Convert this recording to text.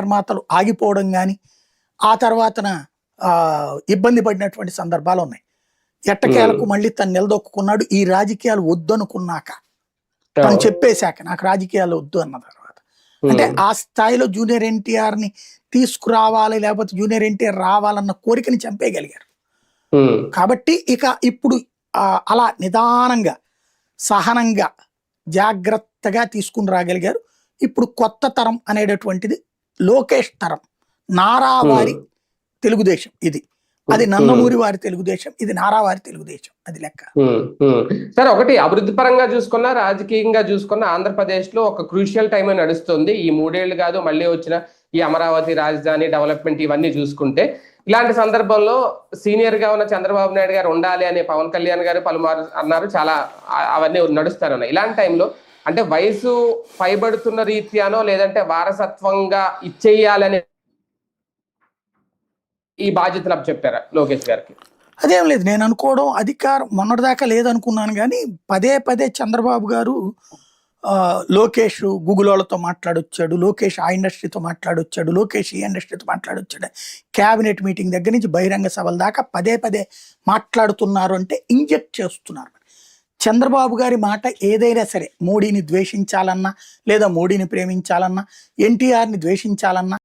నిర్మాతలు ఆగిపోవడం కానీ ఆ తర్వాతన ఇబ్బంది పడినటువంటి సందర్భాలు ఉన్నాయి. ఎట్టకేలకు మళ్ళీ తను నిలదొక్కున్నాడు ఈ రాజకీయాలు వద్దనుకున్నాక, తను చెప్పేశాక నాకు రాజకీయాలు వద్దు అన్న తర్వాత. అంటే ఆ స్థాయిలో జూనియర్ ఎన్టీఆర్ ని తీసుకురావాలి, లేకపోతే జూనియర్ ఎన్టీఆర్ రావాలన్న కోరికని చంపేయగలిగారు. కాబట్టి ఇక ఇప్పుడు అలా నిదానంగా సహనంగా జాగ్రత్తగా తీసుకుని రాగలిగారు. ఇప్పుడు కొత్త తరం అనేటటువంటిది లోకేష్ తరం. నారా వారి తెలుగుదేశం ఇది, అది నందమూరి వారి తెలుగుదేశం, ఇది నారా వారి తెలుగుదేశం, అది లెక్క. సరే, ఒకటి అభివృద్ధి పరంగా చూసుకున్నా రాజకీయంగా చూసుకున్నా ఆంధ్రప్రదేశ్ లో ఒక క్రూషియల్ టైం నడుస్తుంది. ఈ 3 ఏళ్ళు కాదు, మళ్ళీ వచ్చిన ఈ అమరావతి రాజధాని డెవలప్మెంట్ ఇవన్నీ చూసుకుంటే, ఇలాంటి సందర్భంలో సీనియర్ గా ఉన్న చంద్రబాబు నాయుడు గారు ఉండాలి అని పవన్ కళ్యాణ్ గారు పలుమారు అన్నారు, చాలా అవన్నీ నడుస్తారన్న. ఇలాంటి టైంలో అంటే వయసు పైబడుతున్న రీత్యానో లేదంటే వారసత్వంగా ఇచ్చేయాలని ఈ బాధ్యతలు చెప్పారా లోకేష్ గారికి? అదేం లేదు, నేను అనుకోవడం అధికారం మొన్నటిదాకా లేదనుకున్నాను, కానీ పదే పదే చంద్రబాబు గారు లోకేష్ గూగుల్ వాళ్ళతో మాట్లాడొచ్చాడు, లోకేష్ ఆ ఇండస్ట్రీతో మాట్లాడొచ్చాడు, లోకేష్ ఈ ఇండస్ట్రీతో మాట్లాడొచ్చాడు, క్యాబినెట్ మీటింగ్ దగ్గర నుంచి బహిరంగ సభల దాకా పదే పదే మాట్లాడుతున్నారు. అంటే ఇంజెక్ట్ చేస్తున్నారు. చంద్రబాబు గారి మాట ఏదైనా సరే, మోడీని ద్వేషించాలన్నా లేదా మోడీని ప్రేమించాలన్నా, ఎన్టీఆర్ని ద్వేషించాలన్నా